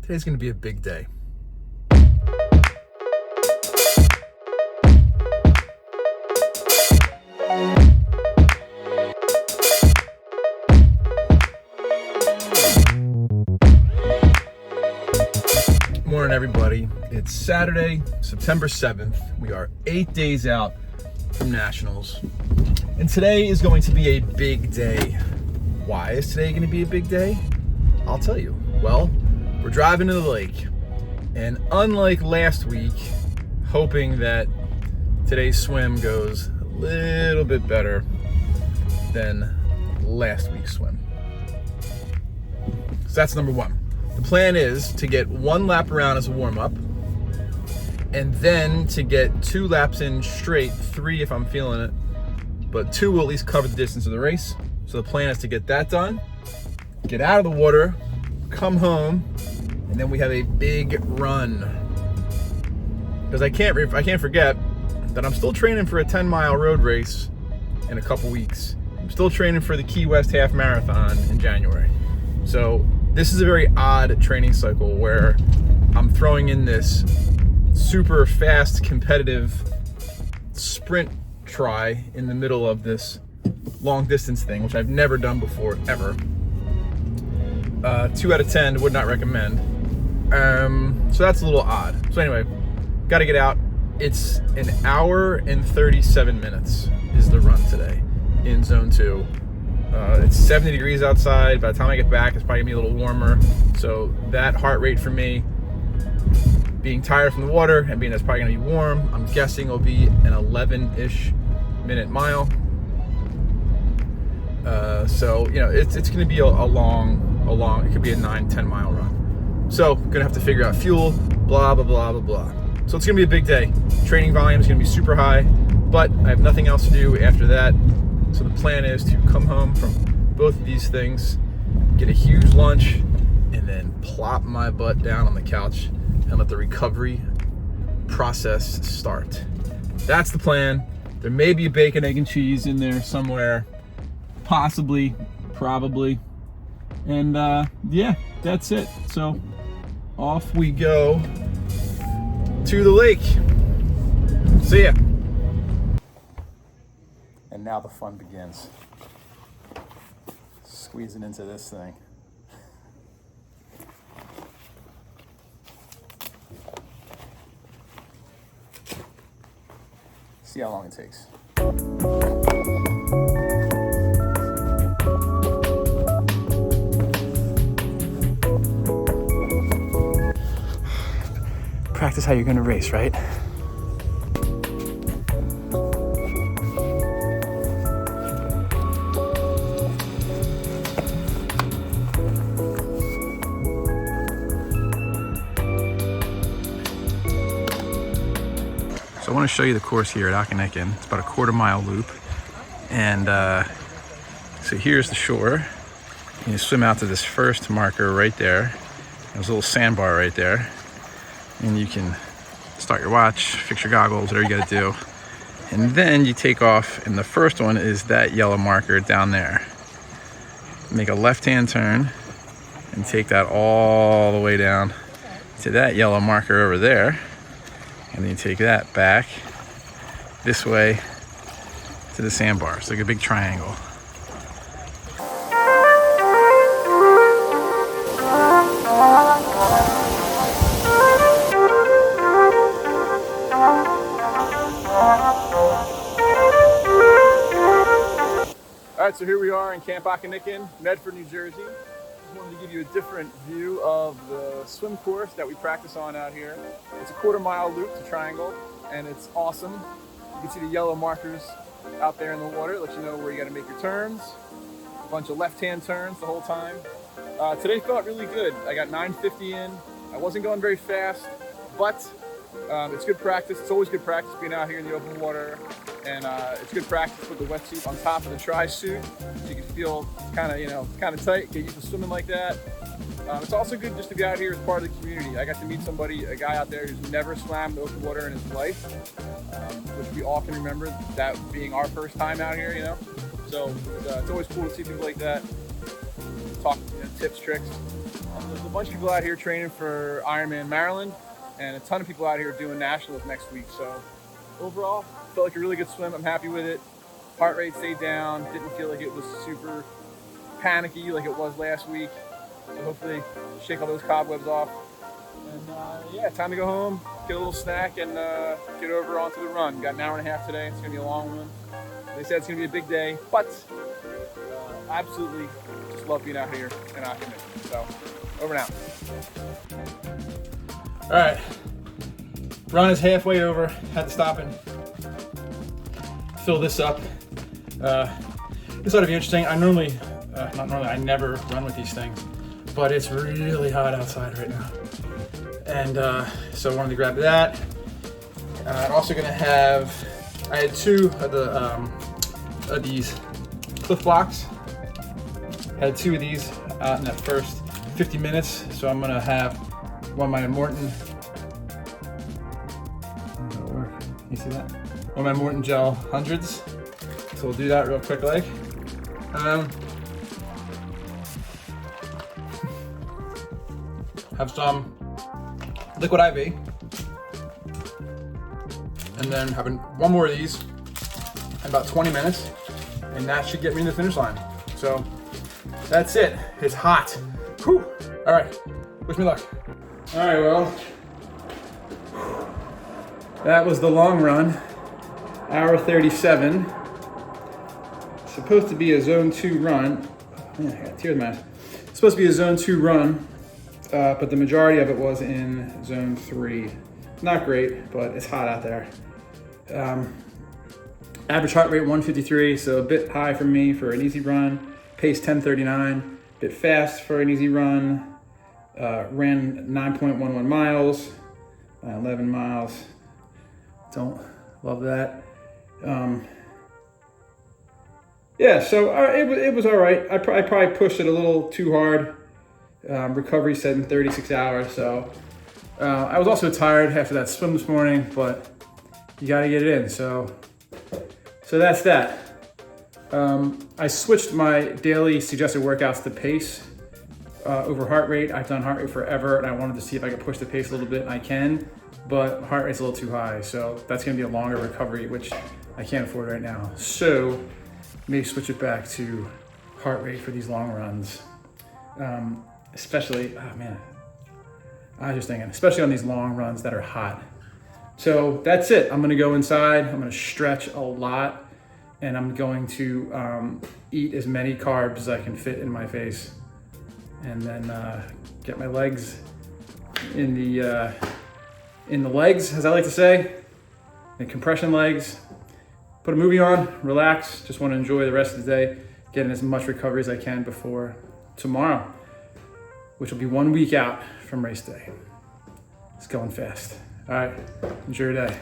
Today's gonna be a big day. Morning, everybody. It's Saturday, September 7th. We are 8 days out from Nationals. And today is going to be a big day. Why is today going to be a big day? I'll tell you. Well, we're driving to the lake. And unlike last week, hoping that today's swim goes a little bit better than last week's swim. So that's number one. The plan is to get one lap around as a warm-up, and then to get 2 laps in straight, 3 if I'm feeling it, but 2 will at least cover the distance of the race. So the plan is to get that done, get out of the water, come home, and then we have a big run. Because I can't forget that I'm still training for a 10-mile road race in a couple weeks. I'm still training for the Key West Half Marathon in January. So this is a very odd training cycle where I'm throwing in this super fast competitive sprint try in the middle of this long distance thing, which I've never done before, ever. 2 out of 10 would not recommend. So that's a little odd. So anyway, got to get out. It's an hour and 37 minutes is the run today in zone 2. It's 70 degrees outside. By the time I get back, it's probably gonna be a little warmer. So that heart rate for me, being tired from the water and being that's probably gonna be warm, I'm guessing it'll be an 11-ish minute mile. So you know, it's gonna be a long. It could be a 9-10 mile run. So gonna have to figure out fuel, blah blah blah blah blah. So it's gonna be a big day. Training volume is gonna be super high, but I have nothing else to do after that. So the plan is to come home from both of these things, get a huge lunch, and then plop my butt down on the couch and let the recovery process start. That's the plan. There may be bacon, egg, and cheese in there somewhere. Possibly, probably. And yeah, that's it. So off we go to the lake. See ya. And now the fun begins. Squeezing into this thing. See how long it takes. Practice how you're gonna race, right? So I want to show you the course here at Akanikin. It's about a 1/4 mile loop. And so here's the shore. You swim out to this first marker right there. There's a little sandbar right there. And you can start your watch, fix your goggles, whatever you got to do. And then you take off, and the first one is that yellow marker down there. Make a left-hand turn and take that all the way down to that yellow marker over there. And then you take that back this way to the sandbar. It's like a big triangle. All right, so here we are in Camp Akanikin, Medford, New Jersey. Just wanted to give you a different view of the swim course that we practice on out here. It's a 1/4 mile loop to triangle, and it's awesome. You can see the yellow markers out there in the water. It lets you know where you got to make your turns. A bunch of left-hand turns the whole time. Today felt really good. I got 9:50 in. I wasn't going very fast, but it's good practice. It's always good practice being out here in the open water. And it's good practice with the wetsuit on top of the tri-suit, so you can feel kind of tight, get used to swimming like that. It's also good just to be out here as part of the community. I got to meet a guy out there who's never swam the open water in his life, which we all can remember that being our first time out here, you know. So it's always cool to see people like that. talk tips, tricks. There's a bunch of people out here training for Ironman Maryland, and a ton of people out here doing nationals next week. So overall, felt like a really good swim. I'm happy with it. Heart rate stayed down. Didn't feel like it was super panicky like it was last week. So hopefully shake all those cobwebs off. And yeah, time to go home, get a little snack, and get over onto the run. Got an hour and a half today. It's gonna be a long one. They said it's gonna be a big day, but absolutely just love being out here in Okanagan. So over and out. All right, run is halfway over. Had to stop and fill this up. This ought to be interesting. I I never run with these things, but it's really hot outside right now. And so I wanted to grab that. I'm also gonna have, I had two of these Cliff Blocks. I had two of these out in the first 50 minutes. So I'm gonna have one of my Morton, you see that? One of my Morton Gel 100s. So we'll do that real quick like. Have some liquid IV, and then having one more of these in about 20 minutes, and that should get me to the finish line. So that's it. It's hot. Whew. All right, wish me luck. All right, well, that was the long run, hour 37. Supposed to be a zone 2 run. Man, I got tears in my eyes. It's supposed to be a zone 2 run. But the majority of it was in zone 3. Not great, but it's hot out there. Average heart rate 153, so a bit high for me for an easy run. Pace 10:39, a bit fast for an easy run. Ran 9.11 miles, 11 miles. Don't love that. Yeah, so it was all right. I probably pushed it a little too hard. Recovery said in 36 hours, so I was also tired after that swim this morning, but you got to get it in. So that's that. I switched my daily suggested workouts to pace over heart rate. I've done heart rate forever, and I wanted to see if I could push the pace a little bit, and I can, but heart rate's a little too high, so that's going to be a longer recovery, which I can't afford right now. So maybe switch it back to heart rate for these long runs. Especially, oh man, I was just thinking, especially on these long runs that are hot. So that's it. I'm gonna go inside, I'm gonna stretch a lot, and I'm going to eat as many carbs as I can fit in my face, and then get my legs in the legs, as I like to say, the compression legs. Put a movie on, relax, just wanna enjoy the rest of the day, getting as much recovery as I can before tomorrow, which will be 1 week out from race day. It's going fast. All right, enjoy your day.